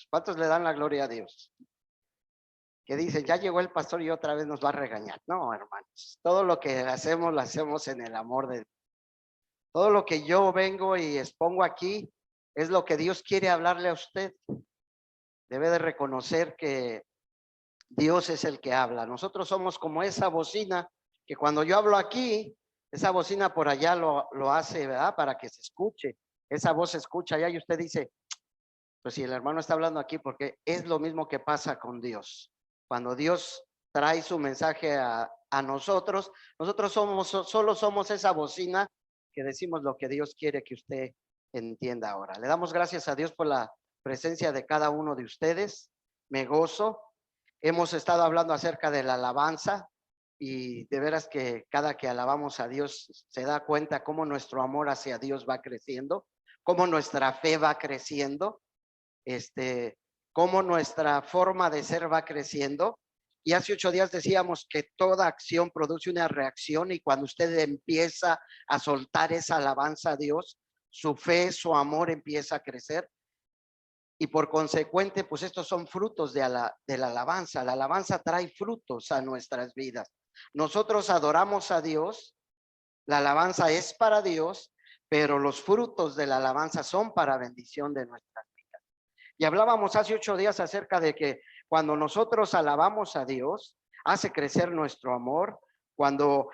¿Cuántos le dan la gloria a Dios? Que dicen, ya llegó el pastor y otra vez nos va a regañar. No, hermanos, todo lo que hacemos, lo hacemos en el amor de Dios. Todo lo que yo vengo y expongo aquí es lo que Dios quiere hablarle a usted. Debe de reconocer que Dios es el que habla. Nosotros somos como esa bocina que cuando yo hablo aquí, esa bocina por allá lo hace, ¿verdad? Para que se escuche. Esa voz se escucha allá y usted dice, pues si el hermano está hablando aquí, porque es lo mismo que pasa con Dios. Cuando Dios trae su mensaje a nosotros, nosotros solo somos esa bocina que decimos lo que Dios quiere que usted entienda ahora. Le damos gracias a Dios por la presencia de cada uno de ustedes. Me gozo. Hemos estado hablando acerca de la alabanza y de veras que cada que alabamos a Dios se da cuenta cómo nuestro amor hacia Dios va creciendo, cómo nuestra fe va creciendo, cómo nuestra forma de ser va creciendo. Y hace 8 días decíamos que toda acción produce una reacción y cuando usted empieza a soltar esa alabanza a Dios, su fe, su amor empieza a crecer. Y por consecuente, pues estos son frutos de la alabanza. La alabanza trae frutos a nuestras vidas. Nosotros adoramos a Dios, la alabanza es para Dios, pero los frutos de la alabanza son para bendición de nuestras vidas. Y hablábamos hace 8 días acerca de que cuando nosotros alabamos a Dios, hace crecer nuestro amor. Cuando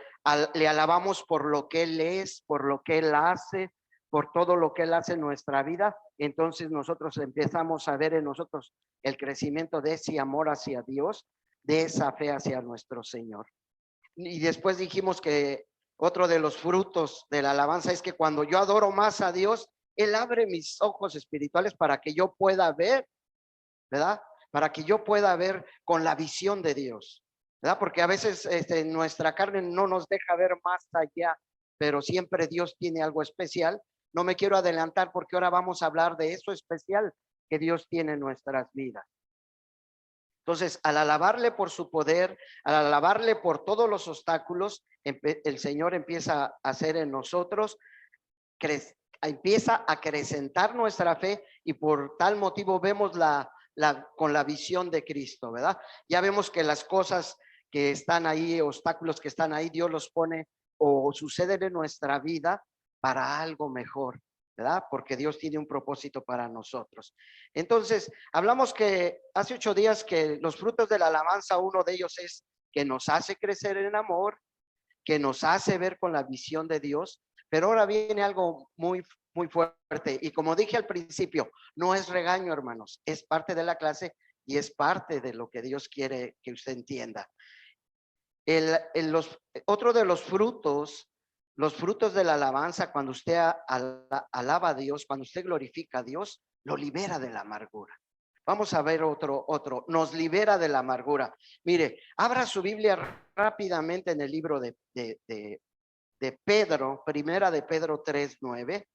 le alabamos por lo que Él es, por lo que Él hace, por todo lo que Él hace en nuestra vida, entonces nosotros empezamos a ver en nosotros el crecimiento de ese amor hacia Dios, de esa fe hacia nuestro Señor. Y después dijimos que otro de los frutos de la alabanza es que cuando yo adoro más a Dios, Él abre mis ojos espirituales para que yo pueda ver, ¿verdad? Para que yo pueda ver con la visión de Dios, ¿verdad? Porque a veces nuestra carne no nos deja ver más allá, pero siempre Dios tiene algo especial. No me quiero adelantar porque ahora vamos a hablar de eso especial que Dios tiene en nuestras vidas. Entonces, al alabarle por su poder, al alabarle por todos los obstáculos, el Señor empieza a hacer en nosotros, empieza a acrecentar nuestra fe y por tal motivo vemos con la visión de Cristo, ¿verdad? Ya vemos que las cosas que están ahí, obstáculos que están ahí, Dios los pone o suceden en nuestra vida para algo mejor, ¿verdad? Porque Dios tiene un propósito para nosotros. Entonces, hablamos que hace 8 días que los frutos de la alabanza, uno de ellos es que nos hace crecer en amor, que nos hace ver con la visión de Dios, pero ahora viene algo muy, muy fuerte. Y como dije al principio, no es regaño, hermanos, es parte de la clase y es parte de lo que Dios quiere que usted entienda. Otro de los frutos de la alabanza, cuando usted alaba a Dios, cuando usted glorifica a Dios, lo libera de la amargura. Vamos a ver otro, nos libera de la amargura. Mire, abra su Biblia rápidamente en el libro de Pedro, primera de Pedro 3:9.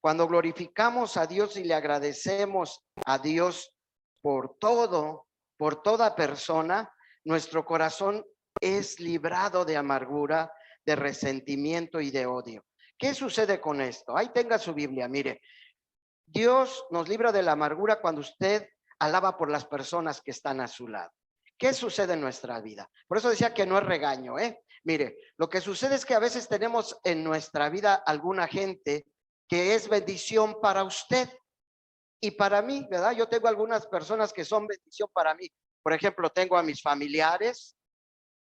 Cuando glorificamos a Dios y le agradecemos a Dios por todo, por toda persona, nuestro corazón es librado de amargura, de resentimiento y de odio. ¿Qué sucede con esto? Ahí tenga su Biblia, mire. Dios nos libra de la amargura cuando usted alaba por las personas que están a su lado. ¿Qué sucede en nuestra vida? Por eso decía que no es regaño, ¿eh? Mire, lo que sucede es que a veces tenemos en nuestra vida alguna gente que es bendición para usted y para mí, ¿verdad? Yo tengo algunas personas que son bendición para mí. Por ejemplo, tengo a mis familiares,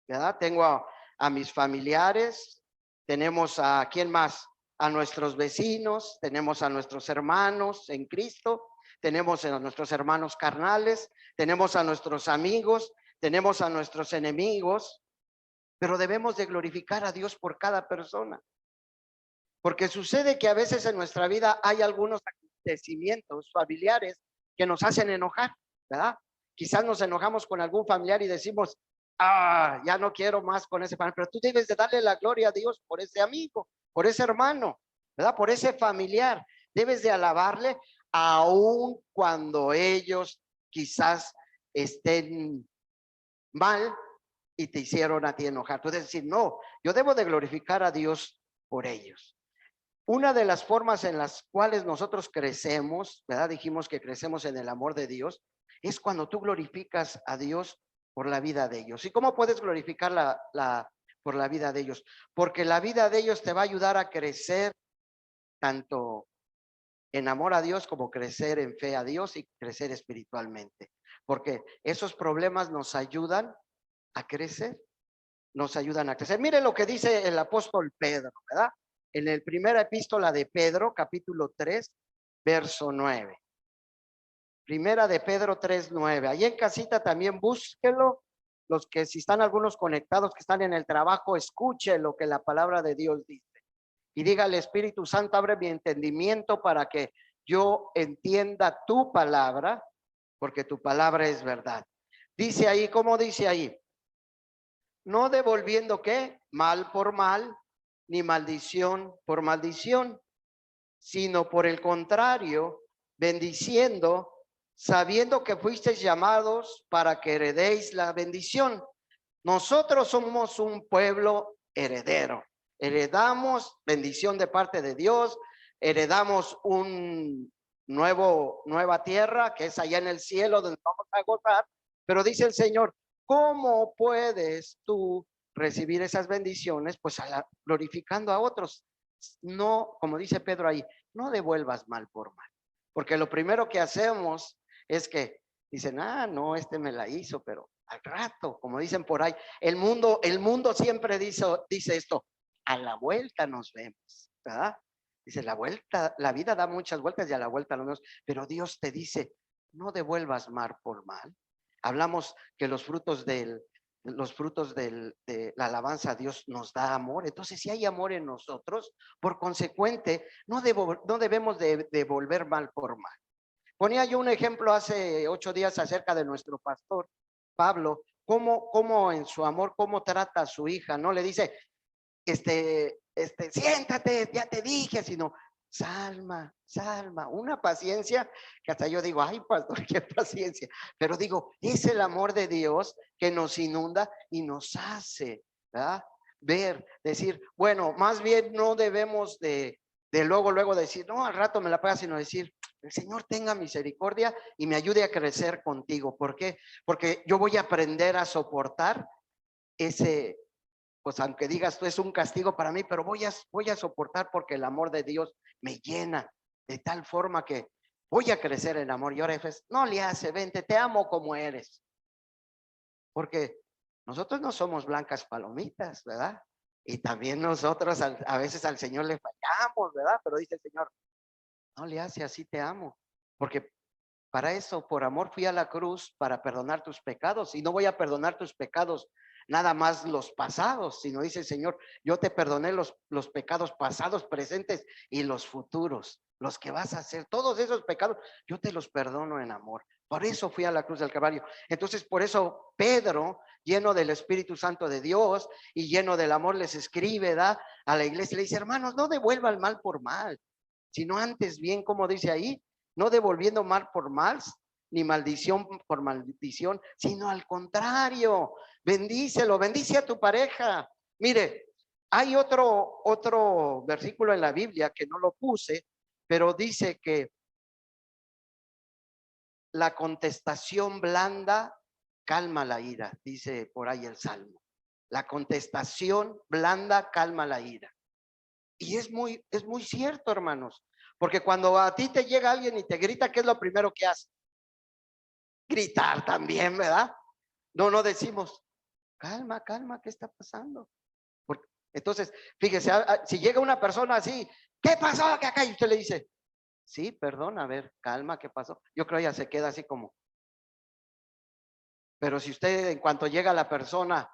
¿verdad? Tengo a mis familiares, tenemos a ¿quién más? A nuestros vecinos, tenemos a nuestros hermanos en Cristo, tenemos a nuestros hermanos carnales, tenemos a nuestros amigos, tenemos a nuestros enemigos, pero debemos de glorificar a Dios por cada persona. Porque sucede que a veces en nuestra vida hay algunos acontecimientos familiares que nos hacen enojar, ¿verdad? Quizás nos enojamos con algún familiar y decimos, ya no quiero más con ese familiar, pero tú debes de darle la gloria a Dios por ese amigo, por ese hermano, ¿verdad? Por ese familiar. Debes de alabarle aun cuando ellos quizás estén mal y te hicieron a ti enojar. Tú debes decir, no, yo debo de glorificar a Dios por ellos. Una de las formas en las cuales nosotros crecemos, ¿verdad? Dijimos que crecemos en el amor de Dios, es cuando tú glorificas a Dios por la vida de ellos. ¿Y cómo puedes glorificar por la vida de ellos? Porque la vida de ellos te va a ayudar a crecer tanto en amor a Dios como crecer en fe a Dios y crecer espiritualmente. Porque esos problemas nos ayudan a crecer, nos ayudan a crecer. Mire lo que dice el apóstol Pedro, ¿verdad? En el primera epístola de Pedro, capítulo 3, verso 9. Primera de Pedro 3:9. Ahí en casita también búsquelo. Los que si están algunos conectados que están en el trabajo, escuche lo que la palabra de Dios dice. Y diga al Espíritu Santo, abre mi entendimiento para que yo entienda tu palabra, porque tu palabra es verdad. Dice ahí, ¿cómo dice ahí? No devolviendo ¿qué? Mal por mal, ni maldición por maldición, sino por el contrario, bendiciendo, sabiendo que fuisteis llamados para que heredéis la bendición. Nosotros somos un pueblo heredero. Heredamos bendición de parte de Dios, heredamos un nueva tierra que es allá en el cielo donde vamos a gozar, pero dice el Señor, ¿cómo puedes tú recibir esas bendiciones? Pues glorificando a otros. No, como dice Pedro ahí, no devuelvas mal por mal, porque lo primero que hacemos es que dicen, no, este me la hizo, pero al rato, como dicen por ahí, el mundo siempre dice esto, a la vuelta nos vemos, ¿verdad? Dice, la vuelta, la vida da muchas vueltas y a la vuelta nos vemos, pero Dios te dice, no devuelvas mal por mal. Hablamos que los frutos de la alabanza a Dios nos da amor. Entonces, si hay amor en nosotros, por consecuente, no debemos de devolver mal por mal. Ponía yo un ejemplo hace 8 días acerca de nuestro pastor, Pablo, cómo en su amor, cómo trata a su hija, no le dice, siéntate, ya te dije, sino, Salma, una paciencia que hasta yo digo, ay, pastor, qué paciencia. Pero digo, es el amor de Dios que nos inunda y nos hace, ¿verdad? Ver, decir, bueno, más bien no debemos de luego decir, no, al rato me la paga, sino decir, el Señor tenga misericordia y me ayude a crecer contigo. ¿Por qué? Porque yo voy a aprender a soportar ese, pues aunque digas tú es un castigo para mí, pero voy a soportar porque el amor de Dios me llena de tal forma que voy a crecer en amor. Y ahora no le hace, vente, te amo como eres. Porque nosotros no somos blancas palomitas, ¿verdad? Y también nosotros a veces al Señor le fallamos, ¿verdad? Pero dice el Señor, no le hace, así te amo. Porque para eso, por amor fui a la cruz para perdonar tus pecados, y no voy a perdonar tus pecados nada más los pasados, sino dice el Señor, yo te perdoné los pecados pasados, presentes y los futuros, los que vas a hacer, todos esos pecados, yo te los perdono en amor. Por eso fui a la cruz del Calvario. Entonces, por eso Pedro, lleno del Espíritu Santo de Dios y lleno del amor, les escribe, da a la iglesia, le dice, hermanos, no devuelvan mal por mal, sino antes bien, como dice ahí, no devolviendo mal por mal, ni maldición por maldición, sino al contrario, bendícelo, bendice a tu pareja. Mire, hay otro versículo en la Biblia que no lo puse, pero dice que la contestación blanda calma la ira, dice por ahí el Salmo. La contestación blanda calma la ira. Y es muy cierto, hermanos, porque cuando a ti te llega alguien y te grita, ¿qué es lo primero que hace? Gritar también, ¿verdad? No decimos, calma, ¿qué está pasando? Entonces, fíjese, si llega una persona así, ¿qué pasó acá? Y usted le dice, sí, perdón, a ver, calma, ¿qué pasó? Yo creo ya se queda así como. Pero si usted, en cuanto llega la persona,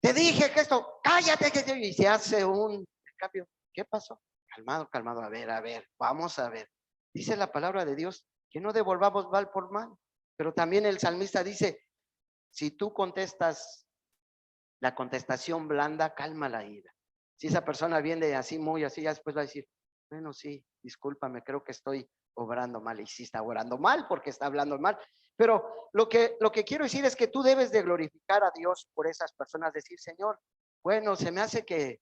te dije que esto, cállate, y se hace un cambio, ¿qué pasó? Calmado, a ver, vamos a ver. Dice la palabra de Dios que no devolvamos mal por mal, pero también el salmista dice, si tú contestas la contestación blanda, calma la ira. Si esa persona viene así, muy así, ya después va a decir, bueno, sí, discúlpame, creo que estoy obrando mal. Y sí está obrando mal porque está hablando mal. Pero lo que quiero decir es que tú debes de glorificar a Dios por esas personas, decir, Señor, bueno, se me hace que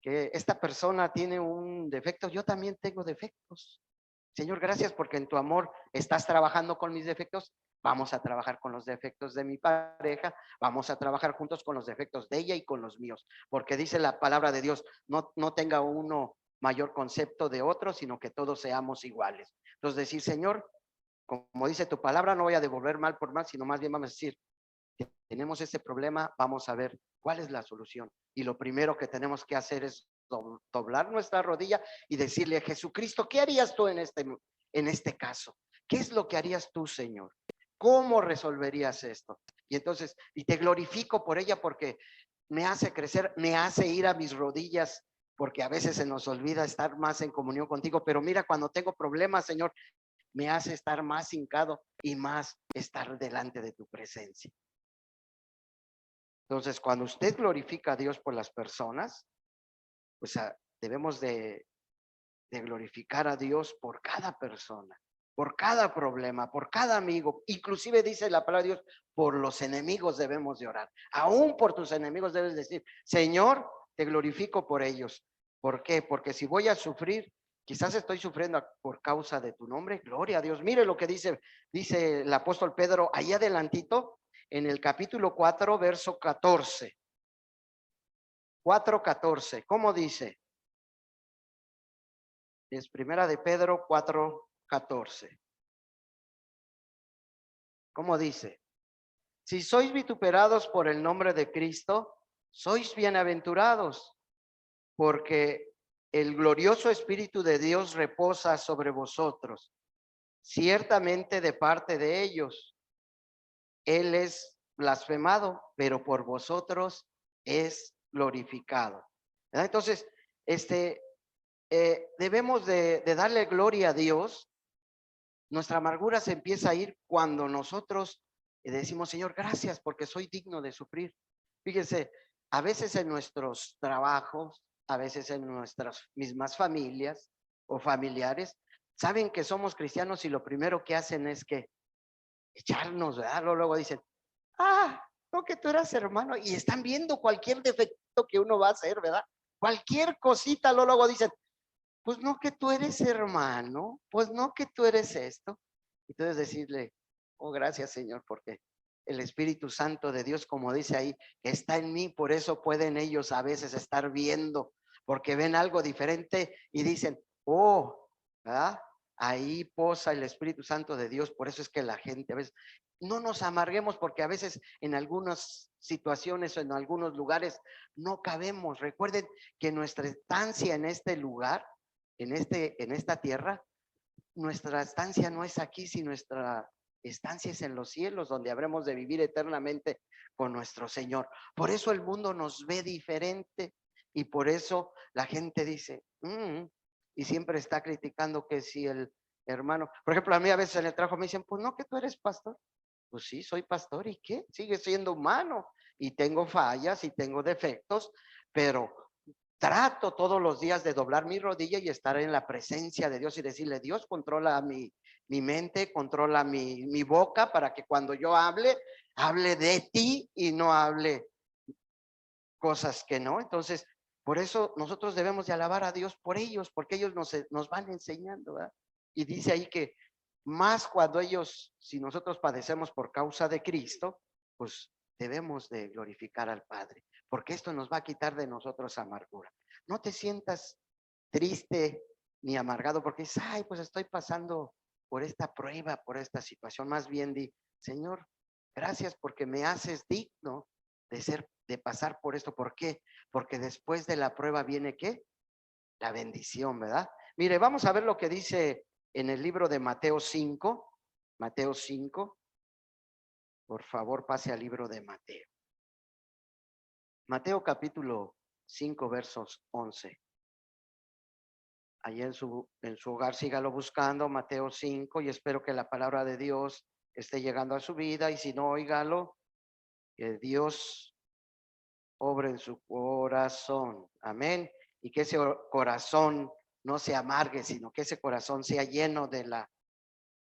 que esta persona tiene un defecto, yo también tengo defectos. Señor, gracias porque en tu amor estás trabajando con mis defectos. Vamos a trabajar con los defectos de mi pareja, vamos a trabajar juntos con los defectos de ella y con los míos, porque dice la palabra de Dios, no tenga uno mayor concepto de otro, sino que todos seamos iguales. Entonces decir, Señor, como dice tu palabra, no voy a devolver mal por mal, sino más bien vamos a decir, tenemos este problema, vamos a ver cuál es la solución. Y lo primero que tenemos que hacer es doblar nuestra rodilla y decirle a Jesucristo, ¿qué harías tú en este caso? ¿Qué es lo que harías tú, Señor? ¿Cómo resolverías esto? Y entonces, y te glorifico por ella porque me hace crecer, me hace ir a mis rodillas, porque a veces se nos olvida estar más en comunión contigo, pero mira, cuando tengo problemas, Señor, me hace estar más hincado y más estar delante de tu presencia. Entonces, cuando usted glorifica a Dios por las personas, pues debemos de glorificar a Dios por cada persona, por cada problema, por cada amigo. Inclusive dice la palabra de Dios, por los enemigos debemos de orar. Aún por tus enemigos debes decir, Señor, te glorifico por ellos. ¿Por qué? Porque si voy a sufrir, quizás estoy sufriendo por causa de tu nombre. Gloria a Dios. Mire lo que dice el apóstol Pedro ahí adelantito en el capítulo 4, verso 14. 4:14. ¿Cómo dice? Es primera de Pedro 4:14. ¿Cómo dice? Si sois vituperados por el nombre de Cristo, sois bienaventurados, porque el glorioso Espíritu de Dios reposa sobre vosotros. Ciertamente de parte de ellos, Él es blasfemado, pero por vosotros es glorificado. ¿Verdad? Entonces, debemos de darle gloria a Dios. Nuestra amargura se empieza a ir cuando nosotros decimos, Señor, gracias porque soy digno de sufrir. Fíjense, a veces en nuestros trabajos, a veces en nuestras mismas familias o familiares, saben que somos cristianos y lo primero que hacen es que echarnos, ¿verdad? Luego dicen, no que tú eras hermano, y están viendo cualquier defecto que uno va a hacer, ¿verdad? Cualquier cosita, luego dicen, pues no que tú eres hermano, pues no que tú eres esto. Entonces decirle, oh, gracias Señor, porque el Espíritu Santo de Dios, como dice ahí, está en mí, por eso pueden ellos a veces estar viendo, porque ven algo diferente y dicen, oh, ¿verdad? Ahí posa el Espíritu Santo de Dios, por eso es que la gente a veces, no nos amarguemos porque a veces en algunas situaciones o en algunos lugares no cabemos. Recuerden que nuestra estancia en este lugar, en esta tierra, nuestra estancia no es aquí, sino nuestra estancia es en los cielos, donde habremos de vivir eternamente con nuestro Señor. Por eso el mundo nos ve diferente y por eso la gente dice, y siempre está criticando que si el hermano, por ejemplo, a mí a veces en el trabajo me dicen, pues no, que tú eres pastor. Pues sí, soy pastor, ¿y qué? Sigue siendo humano y tengo fallas y tengo defectos, pero trato todos los días de doblar mi rodilla y estar en la presencia de Dios y decirle, Dios, controla mi mente, controla mi boca para que cuando yo hable de ti y no hable cosas que no. Entonces, por eso nosotros debemos de alabar a Dios por ellos, porque ellos nos van enseñando, ¿verdad? Y dice ahí que más cuando ellos, si nosotros padecemos por causa de Cristo, pues debemos de glorificar al Padre, porque esto nos va a quitar de nosotros amargura. No te sientas triste ni amargado porque dices, ay, pues estoy pasando por esta prueba, por esta situación. Más bien di, Señor, gracias porque me haces digno de pasar por esto. ¿Por qué? Porque después de la prueba viene ¿qué? La bendición, ¿verdad? Mire, vamos a ver lo que dice en el libro de Mateo 5. Mateo 5. Por favor, pase al libro de Mateo. Mateo capítulo 5, versos 11. Allí en su hogar sígalo buscando, Mateo 5, y espero que la palabra de Dios esté llegando a su vida, y si no, óigalo, que Dios obre en su corazón. Amén. Y que ese corazón no se amargue, sino que ese corazón sea lleno de la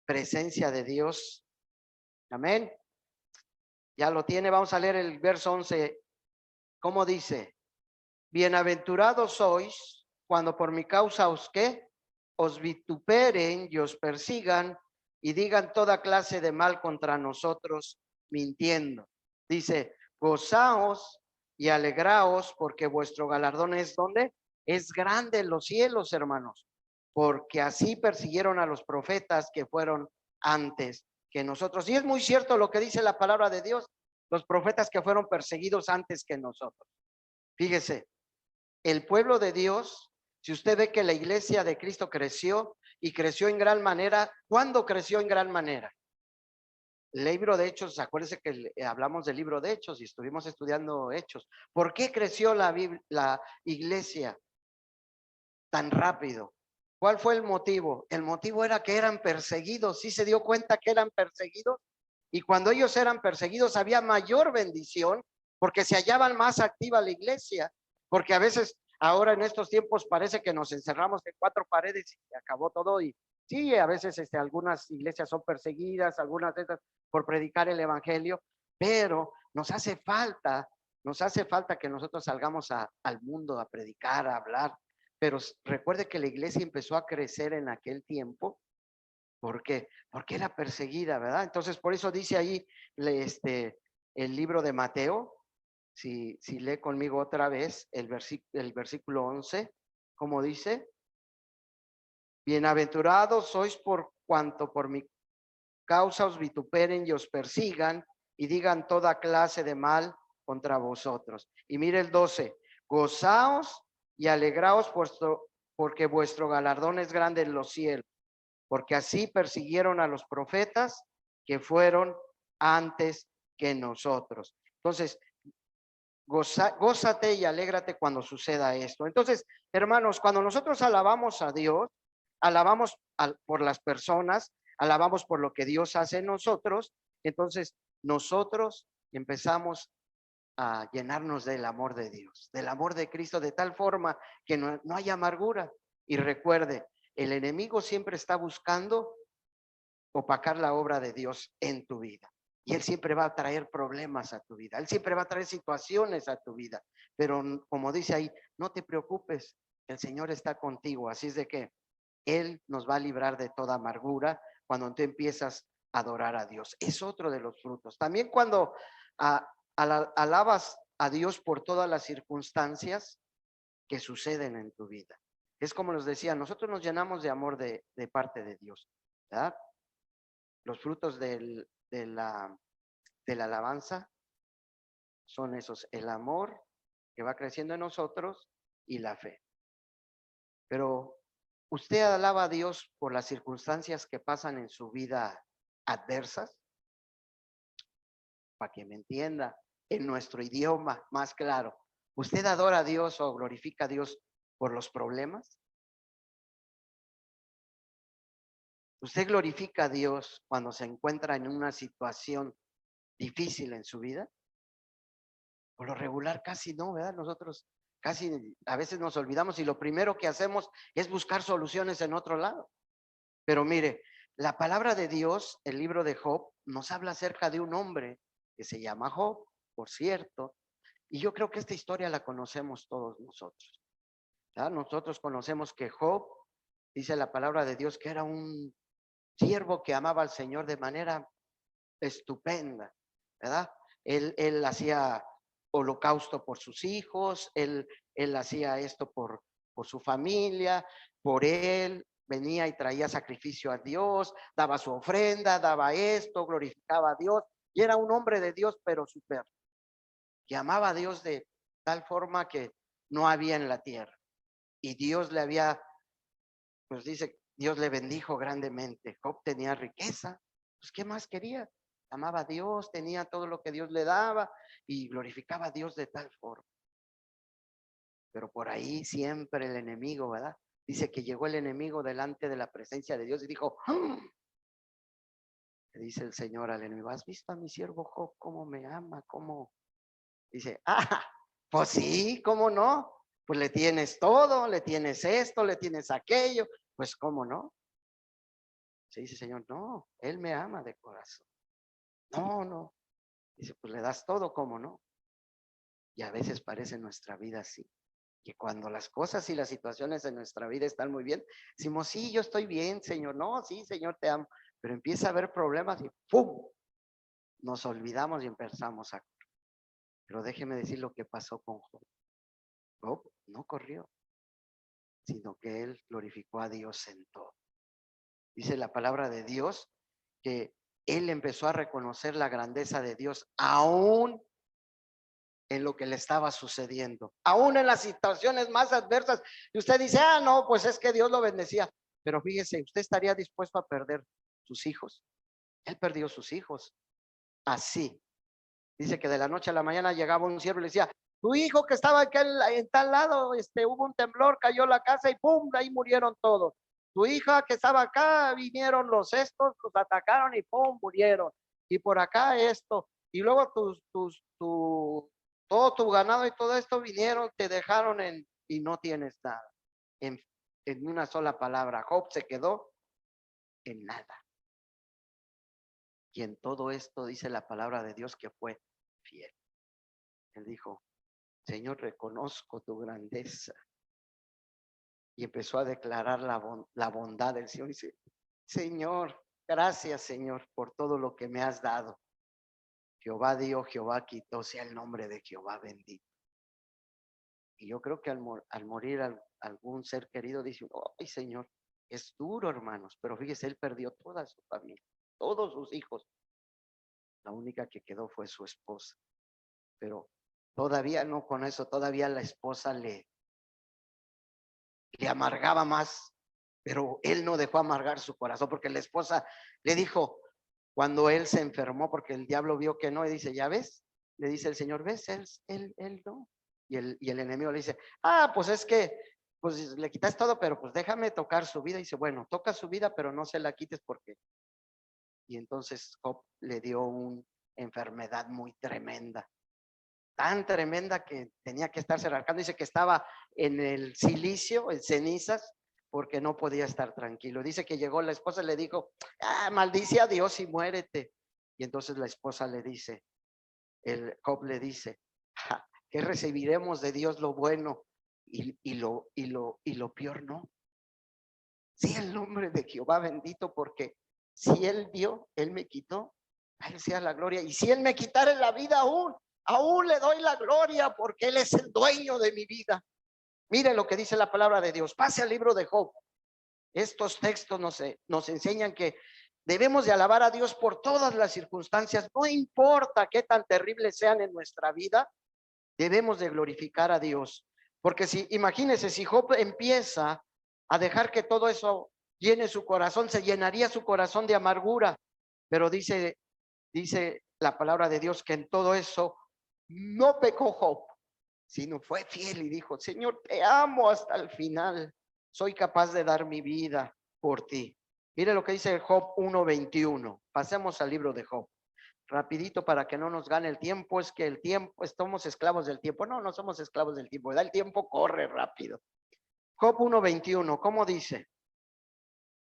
presencia de Dios. Amén. Ya lo tiene, vamos a leer el verso 11. ¿Cómo dice? Bienaventurados sois cuando por mi causa os ¿qué? Os vituperen y os persigan y digan toda clase de mal contra nosotros, mintiendo. Dice, gozaos y alegraos porque vuestro galardón es ¿dónde? Es grande en los cielos, hermanos, porque así persiguieron a los profetas que fueron antes que nosotros. Y es muy cierto lo que dice la palabra de Dios, los profetas que fueron perseguidos antes que nosotros. Fíjese, el pueblo de Dios, si usted ve que la iglesia de Cristo creció y creció en gran manera, ¿cuándo creció en gran manera? El libro de Hechos, acuérdense que hablamos del libro de Hechos y estuvimos estudiando Hechos. ¿Por qué creció la iglesia tan rápido? ¿Cuál fue el motivo? El motivo era que eran perseguidos. ¿Sí se dio cuenta que eran perseguidos? Y cuando ellos eran perseguidos había mayor bendición porque se hallaban más activa la iglesia. Porque a veces ahora en estos tiempos parece que nos encerramos en cuatro paredes y acabó todo. Y sí, a veces algunas iglesias son perseguidas, algunas de estas por predicar el evangelio, pero nos hace falta que nosotros salgamos al mundo a predicar, a hablar. Pero recuerde que la iglesia empezó a crecer en aquel tiempo. ¿Por qué? Porque era perseguida, ¿verdad? Entonces, por eso dice ahí el libro de Mateo, si lee conmigo otra vez el versículo 11, como dice, bienaventurados sois por cuanto por mi causa os vituperen y os persigan y digan toda clase de mal contra vosotros. Y mire el 12, gozaos y alegraos porque vuestro galardón es grande en los cielos, porque así persiguieron a los profetas que fueron antes que nosotros. Entonces, gózate y alégrate cuando suceda esto. Entonces, hermanos, cuando nosotros alabamos a Dios, alabamos por las personas, alabamos por lo que Dios hace en nosotros, entonces nosotros empezamos a llenarnos del amor de Dios, del amor de Cristo, de tal forma que no haya amargura. Y recuerde, el enemigo siempre está buscando opacar la obra de Dios en tu vida. Y Él siempre va a traer problemas a tu vida. Él siempre va a traer situaciones a tu vida. Pero como dice ahí, no te preocupes, el Señor está contigo. Así es de que Él nos va a librar de toda amargura cuando tú empiezas a adorar a Dios. Es otro de los frutos. También cuando alabas a Dios por todas las circunstancias que suceden en tu vida. Es como les decía, nosotros nos llenamos de amor de parte de Dios, ¿verdad? Los frutos de la alabanza son esos, el amor que va creciendo en nosotros y la fe. Pero ¿usted alaba a Dios por las circunstancias que pasan en su vida adversas? Para que me entienda, en nuestro idioma más claro. ¿Usted adora a Dios o glorifica a Dios por los problemas? ¿Usted glorifica a Dios cuando se encuentra en una situación difícil en su vida? Por lo regular casi no, ¿verdad? Nosotros casi a veces nos olvidamos y lo primero que hacemos es buscar soluciones en otro lado. Pero mire, la palabra de Dios, el libro de Job, nos habla acerca de un hombre que se llama Job, por cierto, y yo creo que esta historia la conocemos todos nosotros, ¿verdad? Nosotros conocemos que Job, dice la palabra de Dios, que era un siervo que amaba al Señor de manera estupenda, ¿verdad? Él hacía holocausto por sus hijos, él hacía esto por su familia, por él, venía y traía sacrificio a Dios, daba su ofrenda, daba esto, glorificaba a Dios, y era un hombre de Dios, pero súper, que amaba a Dios de tal forma que no había en la tierra. Y Dios le había, pues dice, Dios le bendijo grandemente. Job tenía riqueza, pues ¿qué más quería? Amaba a Dios, tenía todo lo que Dios le daba y glorificaba a Dios de tal forma. Pero por ahí siempre el enemigo, ¿verdad? Dice que llegó el enemigo delante de la presencia de Dios y dijo, ¡ah! Le dice el Señor al enemigo, ¿has visto a mi siervo Job cómo me ama? ¿Cómo? Dice, pues sí, ¿cómo no? Pues le tienes todo, le tienes esto, le tienes aquello, pues ¿cómo no? Se dice, Señor, no, Él me ama de corazón. No, no. Dice, pues le das todo, ¿cómo no? Y a veces parece nuestra vida así. Que cuando las cosas y las situaciones en nuestra vida están muy bien, decimos, sí, yo estoy bien, Señor. No, sí, Señor, te amo. Pero empieza a haber problemas y ¡pum! Nos olvidamos y empezamos a... Pero déjeme decir lo que pasó con Job. Job no corrió, sino que él glorificó a Dios en todo. Dice la palabra de Dios que él empezó a reconocer la grandeza de Dios aún en lo que le estaba sucediendo, aún en las situaciones más adversas. Y usted dice, ah, no, pues es que Dios lo bendecía. Pero fíjese, ¿usted estaría dispuesto a perder sus hijos? Él perdió sus hijos. Así. Dice que de la noche a la mañana llegaba un siervo y le decía, tu hijo que estaba en tal lado, hubo un temblor, cayó la casa y pum, ahí murieron todos. Tu hija que estaba acá, vinieron los estos, los atacaron y pum, murieron. Y por acá esto. Y luego todo tu ganado y todo esto vinieron, te dejaron y no tienes nada. En una sola palabra, Job se quedó en nada. Y en todo esto dice la palabra de Dios que fue fiel. Él dijo, Señor, reconozco tu grandeza. Y empezó a declarar la bondad del Señor. Dice, Señor, gracias, Señor, por todo lo que me has dado. Jehová dio, Jehová quitó, sea el nombre de Jehová bendito. Y yo creo que al morir algún ser querido, dice, ay, Señor, es duro, hermanos. Pero fíjese, él perdió toda su familia, todos sus hijos. La única que quedó fue su esposa. Pero todavía no con eso, todavía la esposa le amargaba más, pero él no dejó amargar su corazón, porque la esposa le dijo, cuando él se enfermó, porque el diablo vio que no, y dice, ¿ya ves? Le dice el Señor, ¿ves? Él no. Y el enemigo le dice, pues es que, pues le quitas todo, pero pues déjame tocar su vida. Y dice, bueno, toca su vida, pero no se la quites porque. Y entonces Job le dio una enfermedad muy tremenda, tan tremenda que tenía que estarse arrancando. Dice que estaba en el silicio, en cenizas, porque no podía estar tranquilo. Dice que llegó la esposa y le dijo, maldice a Dios y muérete. Y entonces la esposa le dice, el Job le dice, que recibiremos de Dios lo bueno y lo peor no. Sí, el nombre de Jehová bendito, porque si él dio, él me quitó, a él sea la gloria. Y si él me quitara la vida aún le doy la gloria, porque él es el dueño de mi vida. Mire lo que dice la palabra de Dios. Pase al libro de Job. Estos textos nos enseñan que debemos de alabar a Dios por todas las circunstancias, no importa qué tan terribles sean en nuestra vida, debemos de glorificar a Dios. Porque imagínense, si Job empieza a dejar que todo eso llene su corazón, se llenaría su corazón de amargura. Pero dice la palabra de Dios que en todo eso no pecó Job, sino fue fiel y dijo, Señor, te amo hasta el final. Soy capaz de dar mi vida por ti. Mire lo que dice Job 1:21. Pasemos al libro de Job. Rapidito para que no nos gane el tiempo. Es que el tiempo, somos esclavos del tiempo. No somos esclavos del tiempo. El tiempo corre rápido. Job 1:21, ¿cómo dice?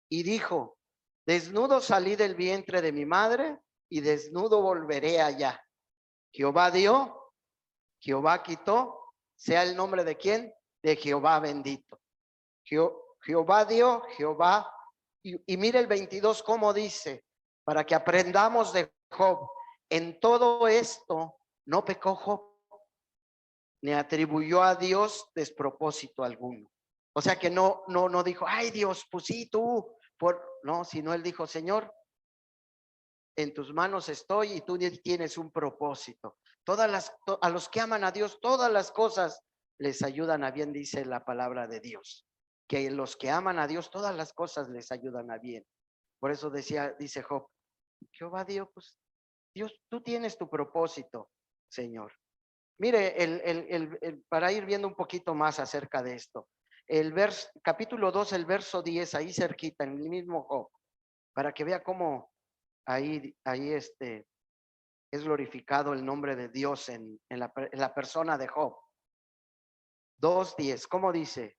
Y dijo, desnudo salí del vientre de mi madre y desnudo volveré allá. Jehová dio, Jehová quitó, sea el nombre de quién, de Jehová bendito. Jehová dio, Jehová, y mire el 22 cómo dice, para que aprendamos de Job. En todo esto no pecó Job, ni atribuyó a Dios despropósito alguno. O sea que no dijo, ay Dios, pues sí, tú, no, sino él dijo, Señor, en tus manos estoy y tú tienes un propósito. A los que aman a Dios, todas las cosas les ayudan a bien, dice la palabra de Dios. Que los que aman a Dios, todas las cosas les ayudan a bien. Por eso dice Job, Jehová Dios, pues Dios, tú tienes tu propósito, Señor. Mire, para ir viendo un poquito más acerca de esto, capítulo 2, el verso 10, ahí cerquita, en el mismo Job, para que vea cómo ahí es glorificado el nombre de Dios en la persona de Job. 2:10, ¿cómo dice?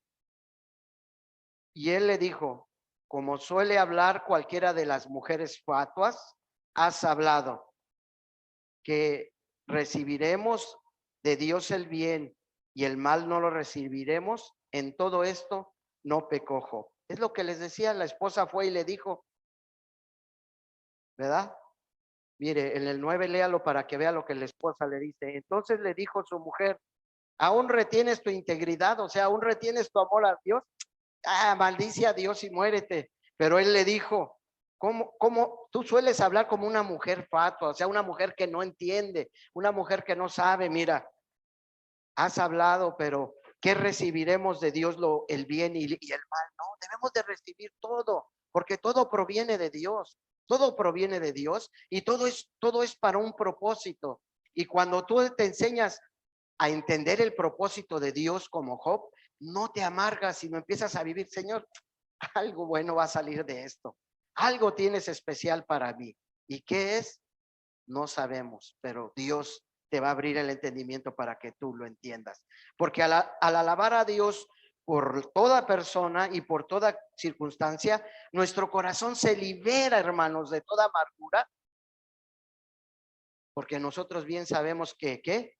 Y él le dijo, como suele hablar cualquiera de las mujeres fatuas, has hablado que recibiremos de Dios el bien y el mal no lo recibiremos. En todo esto no pecó Job. Es lo que les decía, la esposa fue y le dijo, ¿verdad? Mire, en el 9 léalo para que vea lo que la esposa le dice. Entonces le dijo su mujer, ¿aún retienes tu integridad? O sea, ¿aún retienes tu amor a Dios? Maldice a Dios y muérete. Pero él le dijo, ¿cómo tú sueles hablar como una mujer fatua? O sea, una mujer que no entiende, una mujer que no sabe. Mira, has hablado, pero ¿qué recibiremos de Dios el bien y el mal? No, debemos de recibir todo, porque todo proviene de Dios. Todo proviene de Dios y todo es para un propósito. Y cuando tú te enseñas a entender el propósito de Dios como Job, no te amargas, sino empiezas a vivir, Señor, algo bueno va a salir de esto. Algo tienes especial para mí. ¿Y qué es? No sabemos, pero Dios te va a abrir el entendimiento para que tú lo entiendas. Porque al alabar a Dios por toda persona y por toda circunstancia, nuestro corazón se libera, hermanos, de toda amargura, porque nosotros bien sabemos que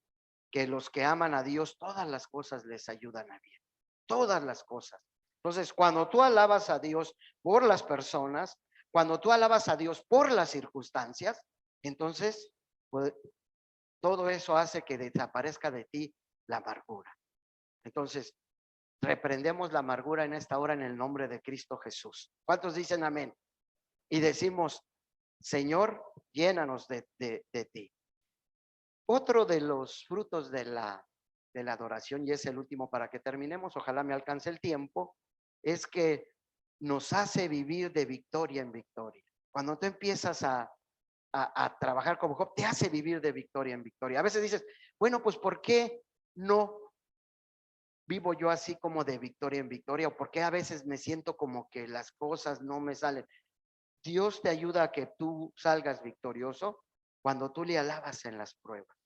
los que aman a Dios, todas las cosas les ayudan a bien, todas las cosas. Entonces, cuando tú alabas a Dios por las personas, cuando tú alabas a Dios por las circunstancias, entonces, pues, todo eso hace que desaparezca de ti la amargura. Entonces, reprendemos la amargura en esta hora en el nombre de Cristo Jesús. ¿Cuántos dicen amén? Y decimos, Señor, llénanos de ti. Otro de los frutos de la adoración, y es el último para que terminemos, ojalá me alcance el tiempo, es que nos hace vivir de victoria en victoria. Cuando tú empiezas a trabajar como Job, te hace vivir de victoria en victoria. A veces dices, bueno, pues ¿por qué no vivo yo así como de victoria en victoria? ¿O por qué a veces me siento como que las cosas no me salen? Dios te ayuda a que tú salgas victorioso cuando tú le alabas en las pruebas,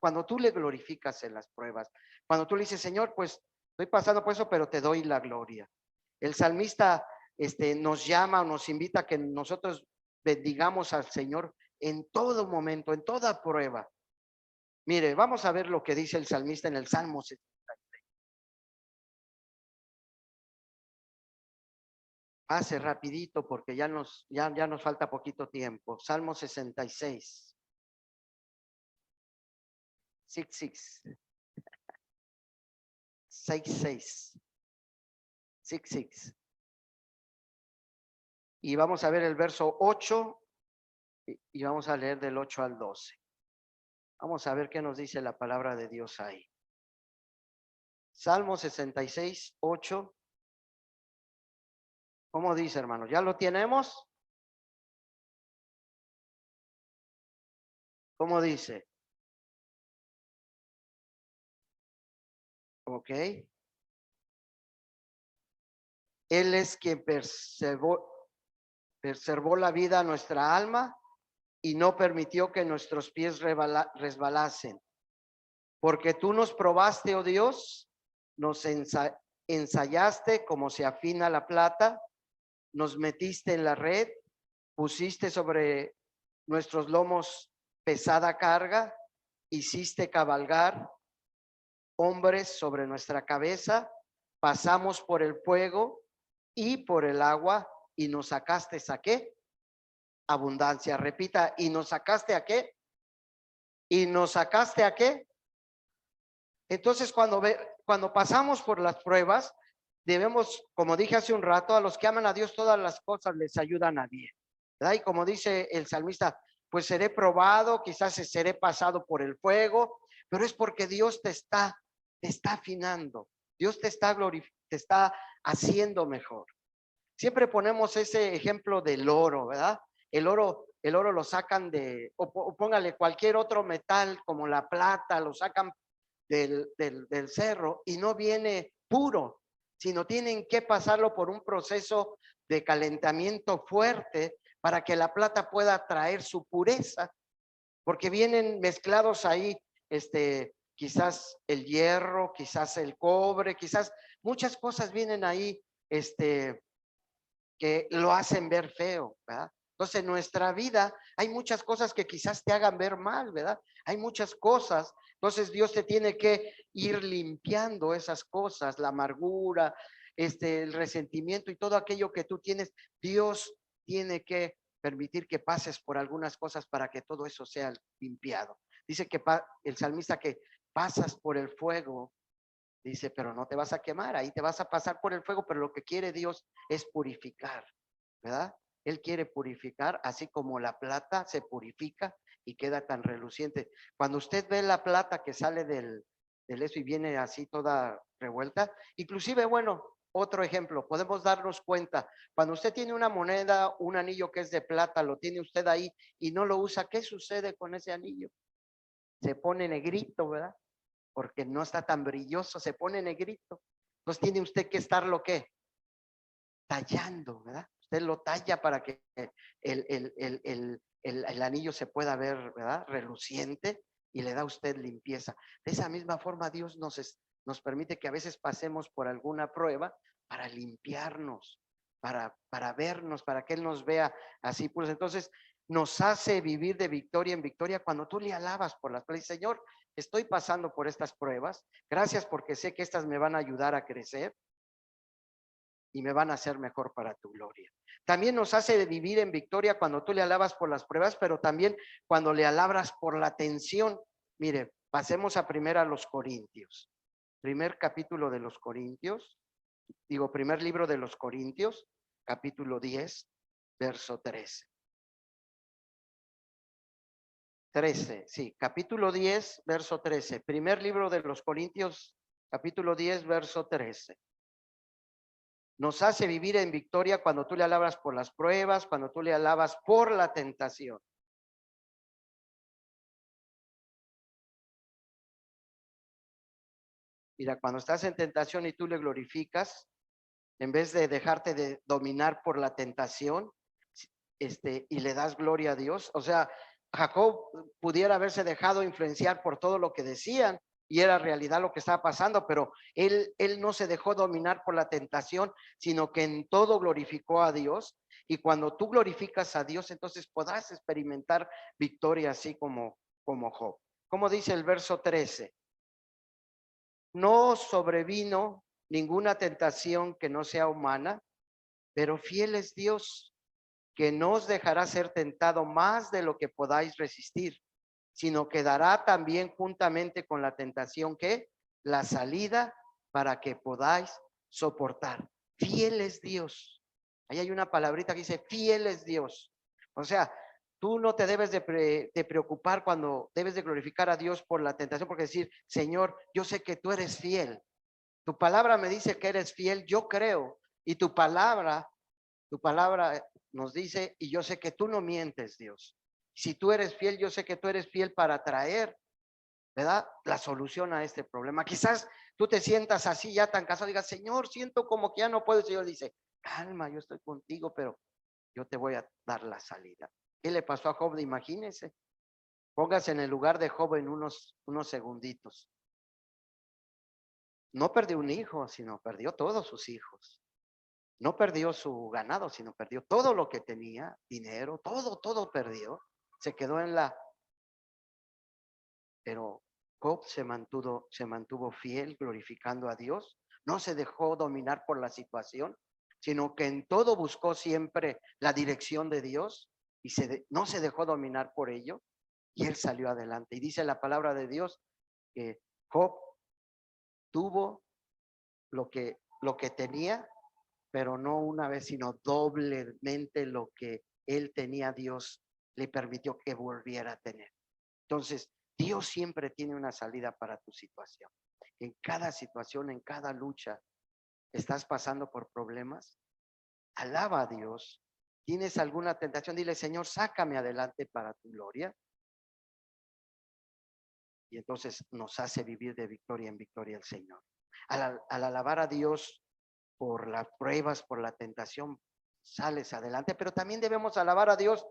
cuando tú le glorificas en las pruebas, cuando tú le dices, Señor, pues estoy pasando por eso, pero te doy la gloria. El salmista nos llama o nos invita a que nosotros bendigamos al Señor en todo momento, en toda prueba. Mire, vamos a ver lo que dice el salmista en el Salmo 76. Pase rapidito porque ya nos falta poquito tiempo. Salmo 66. 66. 66. 66. Y vamos a ver el verso 8 y vamos a leer del 8 al 12. Vamos a ver qué nos dice la palabra de Dios ahí. Salmo 66, 8. ¿Cómo dice, hermanos? ¿Ya lo tenemos? ¿Cómo dice? Ok. Él es quien preservó la vida a nuestra alma y no permitió que nuestros pies resbalasen. Porque tú nos probaste, oh Dios, nos ensayaste como se afina la plata, nos metiste en la red, pusiste sobre nuestros lomos pesada carga, hiciste cabalgar hombres sobre nuestra cabeza, pasamos por el fuego y por el agua y nos sacaste ¿a qué? Abundancia. Repita, ¿y nos sacaste a qué? ¿Y nos sacaste a qué? Entonces, cuando pasamos por las pruebas, debemos, como dije hace un rato, a los que aman a Dios todas las cosas les ayudan a bien, ¿verdad? Y como dice el salmista, pues seré probado, quizás seré pasado por el fuego, pero es porque Dios te está afinando, Dios te está haciendo mejor. Siempre ponemos ese ejemplo del oro, ¿verdad? El oro lo sacan o póngale cualquier otro metal como la plata, lo sacan del cerro y no viene puro, sino tienen que pasarlo por un proceso de calentamiento fuerte para que la plata pueda traer su pureza, porque vienen mezclados ahí, quizás el hierro, quizás el cobre, quizás muchas cosas vienen ahí, que lo hacen ver feo, ¿verdad? Entonces, en nuestra vida hay muchas cosas que quizás te hagan ver mal, ¿verdad? Hay muchas cosas. Entonces, Dios te tiene que ir limpiando esas cosas, la amargura, el resentimiento y todo aquello que tú tienes. Dios tiene que permitir que pases por algunas cosas para que todo eso sea limpiado. Dice que el salmista que pasas por el fuego, dice, pero no te vas a quemar, ahí te vas a pasar por el fuego, pero lo que quiere Dios es purificar, ¿verdad? Él quiere purificar, así como la plata se purifica y queda tan reluciente. Cuando usted ve la plata que sale del eso y viene así toda revuelta, inclusive, bueno, otro ejemplo, podemos darnos cuenta, cuando usted tiene una moneda, un anillo que es de plata, lo tiene usted ahí y no lo usa, ¿qué sucede con ese anillo? Se pone negrito, ¿verdad? Porque no está tan brilloso, se pone negrito. Entonces tiene usted que estarlo, ¿qué? Tallando, ¿verdad? Usted lo talla para que el anillo se pueda ver, ¿verdad? Reluciente, y le da a usted limpieza. De esa misma forma, Dios nos permite que a veces pasemos por alguna prueba para limpiarnos, para vernos, para que Él nos vea así. Pues entonces nos hace vivir de victoria en victoria cuando tú le alabas por las pruebas. Señor, estoy pasando por estas pruebas. Gracias porque sé que estas me van a ayudar a crecer y me van a hacer mejor para tu gloria. También nos hace vivir en victoria cuando tú le alabas por las pruebas, pero también cuando le alabas por la tensión. Mire, pasemos a primero a los Corintios. Primer capítulo de los Corintios, primer libro de los Corintios, capítulo 10, verso 13. 13, sí, capítulo 10, verso 13. Primer libro de los Corintios, capítulo 10, verso 13. Nos hace vivir en victoria cuando tú le alabas por las pruebas, cuando tú le alabas por la tentación. Mira, cuando estás en tentación y tú le glorificas, en vez de dejarte de dominar por la tentación, y le das gloria a Dios. O sea, Jacob pudiera haberse dejado influenciar por todo lo que decían y era realidad lo que estaba pasando, pero él no se dejó dominar por la tentación, sino que en todo glorificó a Dios. Y cuando tú glorificas a Dios, entonces podrás experimentar victoria así como Job. Como dice el verso 13, no sobrevino ninguna tentación que no sea humana, pero fiel es Dios, que no os dejará ser tentado más de lo que podáis resistir, sino que dará también juntamente con la tentación que la salida para que podáis soportar. Fiel es Dios. Ahí hay una palabrita que dice fiel es Dios. O sea, tú no te debes de preocupar cuando debes de glorificar a Dios por la tentación, porque decir, Señor, yo sé que tú eres fiel. Tu palabra me dice que eres fiel, yo creo, y tu palabra nos dice, y yo sé que tú no mientes, Dios. Si tú eres fiel, yo sé que tú eres fiel para traer, ¿verdad?, la solución a este problema. Quizás tú te sientas así ya tan cansado, digas, Señor, siento como que ya no puedo. El Señor dice, calma, yo estoy contigo, pero yo te voy a dar la salida. ¿Qué le pasó a Job? Imagínense. Póngase en el lugar de Job en unos segunditos. No perdió un hijo, sino perdió todos sus hijos. No perdió su ganado, sino perdió todo lo que tenía, dinero, todo perdió. Se quedó pero Job se mantuvo fiel, glorificando a Dios. No se dejó dominar por la situación, sino que en todo buscó siempre la dirección de Dios y no se dejó dominar por ello, y él salió adelante. Y dice la palabra de Dios que Job tuvo lo que tenía, pero no una vez, sino doblemente lo que él tenía. Dios le permitió que volviera a tener. Entonces, Dios siempre tiene una salida para tu situación. En cada situación, en cada lucha, estás pasando por problemas, alaba a Dios. ¿Tienes alguna tentación? Dile, Señor, sácame adelante para tu gloria. Y entonces nos hace vivir de victoria en victoria el Señor. Al alabar a Dios por las pruebas, por la tentación, sales adelante, pero también debemos alabar a Dios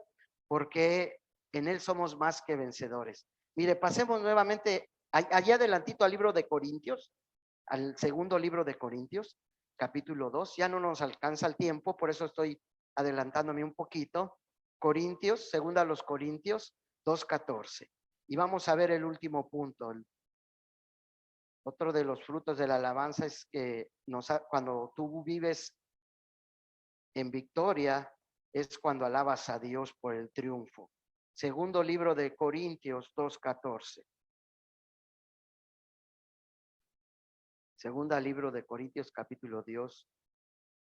porque en Él somos más que vencedores. Mire, pasemos nuevamente allá adelantito al libro de Corintios, al segundo libro de Corintios, capítulo 2. Ya no nos alcanza el tiempo, por eso estoy adelantándome un poquito. Corintios, segunda a los Corintios 2:14. Y vamos a ver el último punto. Otro de los frutos de la alabanza es que cuando tú vives en victoria, es cuando alabas a Dios por el triunfo. Segundo libro de Corintios 2:14. Segunda libro de Corintios capítulo 2.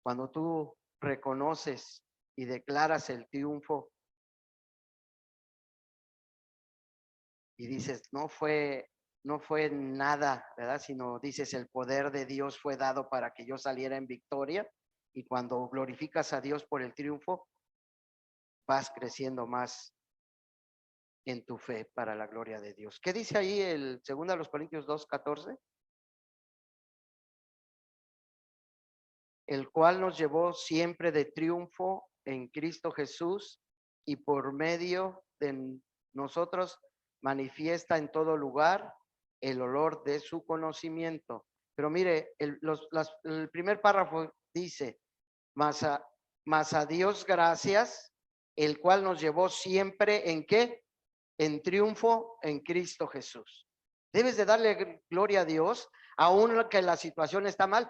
Cuando tú reconoces y declaras el triunfo y dices, no fue nada, ¿verdad? Sino dices, el poder de Dios fue dado para que yo saliera en victoria. Y cuando glorificas a Dios por el triunfo, vas creciendo más en tu fe para la gloria de Dios. ¿Qué dice ahí el segundo a los Corintios 2:14? El cual nos llevó siempre de triunfo en Cristo Jesús y por medio de nosotros manifiesta en todo lugar el olor de su conocimiento. Pero mire, el primer párrafo dice, mas a Dios gracias, el cual nos llevó siempre ¿en qué? En triunfo en Cristo Jesús. Debes de darle gloria a Dios, aun que la situación está mal.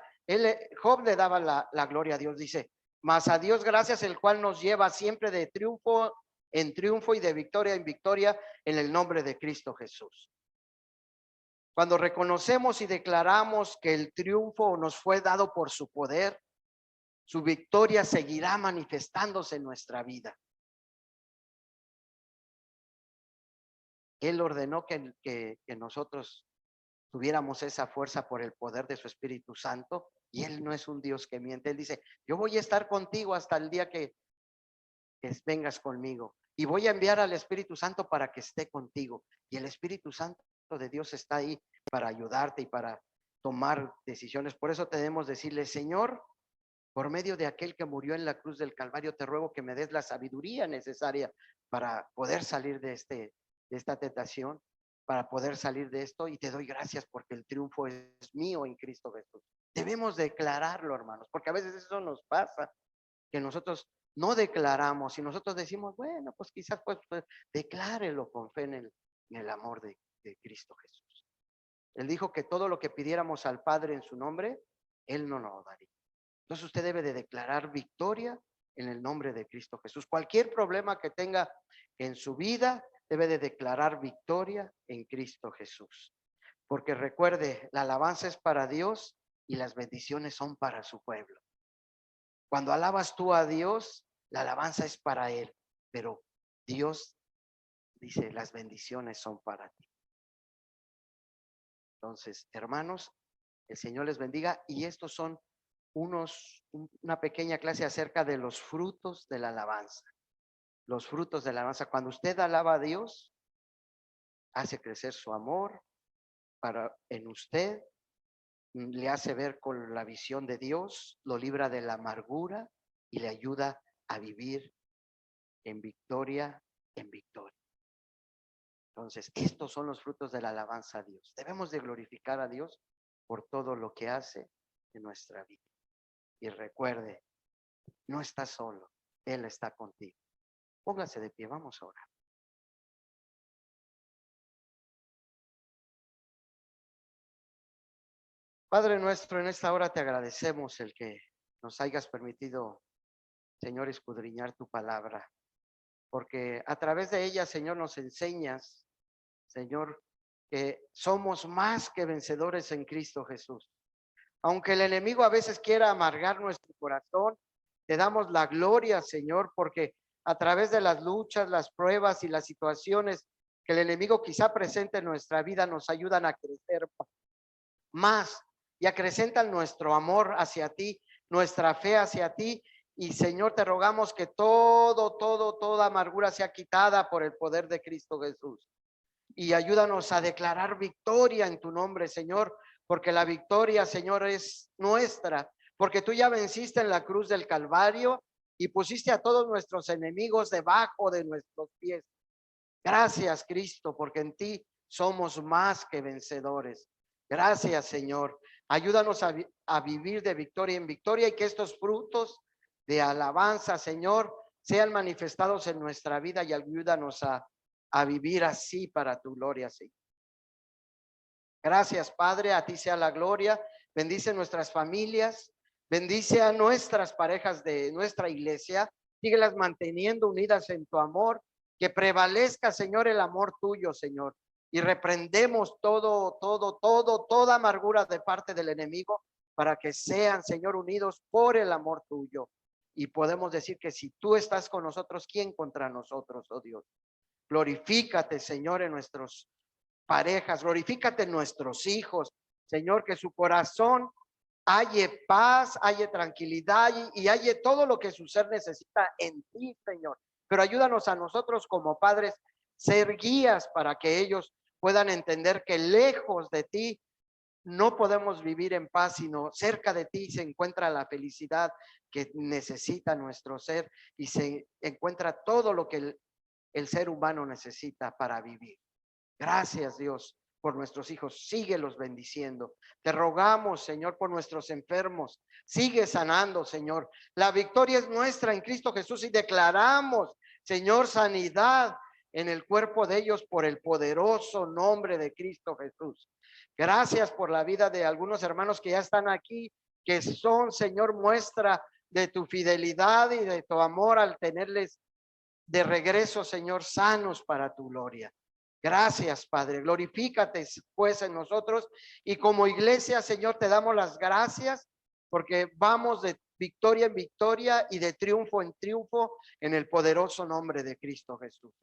Job le daba la gloria a Dios, dice, mas a Dios gracias, el cual nos lleva siempre de triunfo en triunfo y de victoria en victoria en el nombre de Cristo Jesús. Cuando reconocemos y declaramos que el triunfo nos fue dado por su poder, su victoria seguirá manifestándose en nuestra vida. Él ordenó que nosotros tuviéramos esa fuerza por el poder de su Espíritu Santo, y Él no es un Dios que miente. Él dice, yo voy a estar contigo hasta el día que vengas conmigo, y voy a enviar al Espíritu Santo para que esté contigo. Y el Espíritu Santo de Dios está ahí para ayudarte y para tomar decisiones. Por eso debemos decirle, Señor, por medio de aquel que murió en la cruz del Calvario, te ruego que me des la sabiduría necesaria para poder salir de esta tentación, para poder salir de esto, y te doy gracias porque el triunfo es mío en Cristo Jesús. Debemos declararlo, hermanos, porque a veces eso nos pasa, que nosotros no declaramos y nosotros decimos, bueno, pues quizás pues declárelo con fe en el amor de Cristo Jesús. Él dijo que todo lo que pidiéramos al Padre en su nombre, Él no nos lo daría. Entonces usted debe de declarar victoria en el nombre de Cristo Jesús. Cualquier problema que tenga en su vida, debe de declarar victoria en Cristo Jesús. Porque recuerde, la alabanza es para Dios y las bendiciones son para su pueblo. Cuando alabas tú a Dios, la alabanza es para Él, pero Dios dice, las bendiciones son para ti. Entonces, hermanos, el Señor les bendiga, y estos son una pequeña clase acerca de los frutos de la alabanza. Los frutos de la alabanza. Cuando usted alaba a Dios, hace crecer su amor en usted, le hace ver con la visión de Dios, lo libra de la amargura y le ayuda a vivir en victoria, en victoria. Entonces, estos son los frutos de la alabanza a Dios. Debemos de glorificar a Dios por todo lo que hace en nuestra vida. Y recuerde, no estás solo, Él está contigo. Póngase de pie, vamos a orar. Padre nuestro, en esta hora te agradecemos el que nos hayas permitido, Señor, escudriñar tu palabra, porque a través de ella, Señor, nos enseñas, Señor, que somos más que vencedores en Cristo Jesús. Aunque el enemigo a veces quiera amargar nuestro corazón, te damos la gloria, Señor, porque a través de las luchas, las pruebas y las situaciones que el enemigo quizá presente en nuestra vida, nos ayudan a crecer más y acrecentan nuestro amor hacia ti, nuestra fe hacia ti. Y Señor, te rogamos que toda amargura sea quitada por el poder de Cristo Jesús. Y ayúdanos a declarar victoria en tu nombre, Señor, porque la victoria, Señor, es nuestra, porque tú ya venciste en la cruz del Calvario y pusiste a todos nuestros enemigos debajo de nuestros pies. Gracias, Cristo, porque en ti somos más que vencedores. Gracias, Señor. Ayúdanos a vivir de victoria en victoria, y que estos frutos de alabanza, Señor, sean manifestados en nuestra vida y ayúdanos a vivir así para tu gloria, Señor. Gracias, Padre, a ti sea la gloria. Bendice nuestras familias, bendice a nuestras parejas de nuestra iglesia, síguelas manteniendo unidas en tu amor, que prevalezca, Señor, el amor tuyo, Señor. Y reprendemos toda amargura de parte del enemigo para que sean, Señor, unidos por el amor tuyo. Y podemos decir que si tú estás con nosotros, ¿quién contra nosotros, oh Dios? Glorifícate, Señor, en nuestros parejas, glorifícate en nuestros hijos, Señor, que su corazón halle paz, halle tranquilidad y halle todo lo que su ser necesita en ti, Señor. Pero ayúdanos a nosotros como padres ser guías para que ellos puedan entender que lejos de ti no podemos vivir en paz, sino cerca de ti se encuentra la felicidad que necesita nuestro ser y se encuentra todo lo que el ser humano necesita para vivir. Gracias, Dios, por nuestros hijos. Síguelos bendiciendo. Te rogamos, Señor, por nuestros enfermos. Sigue sanando, Señor. La victoria es nuestra en Cristo Jesús y declaramos, Señor, sanidad en el cuerpo de ellos por el poderoso nombre de Cristo Jesús. Gracias por la vida de algunos hermanos que ya están aquí, que son, Señor, muestra de tu fidelidad y de tu amor al tenerles de regreso, Señor, sanos para tu gloria. Gracias, Padre. Glorifícate pues en nosotros y como iglesia, Señor, te damos las gracias porque vamos de victoria en victoria y de triunfo en triunfo en el poderoso nombre de Cristo Jesús.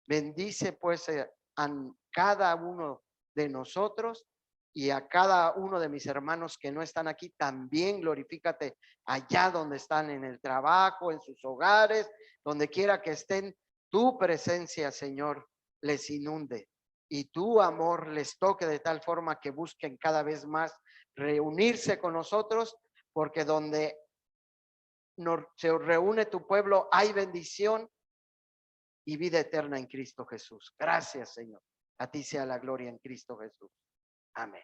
Bendice pues a cada uno de nosotros y a cada uno de mis hermanos que no están aquí. También glorifícate allá donde están, en el trabajo, en sus hogares, donde quiera que estén. Tu presencia, Señor, les inunde y tu amor les toque de tal forma que busquen cada vez más reunirse con nosotros, porque donde se reúne tu pueblo hay bendición y vida eterna en Cristo Jesús. Gracias, Señor. A ti sea la gloria en Cristo Jesús. Amén.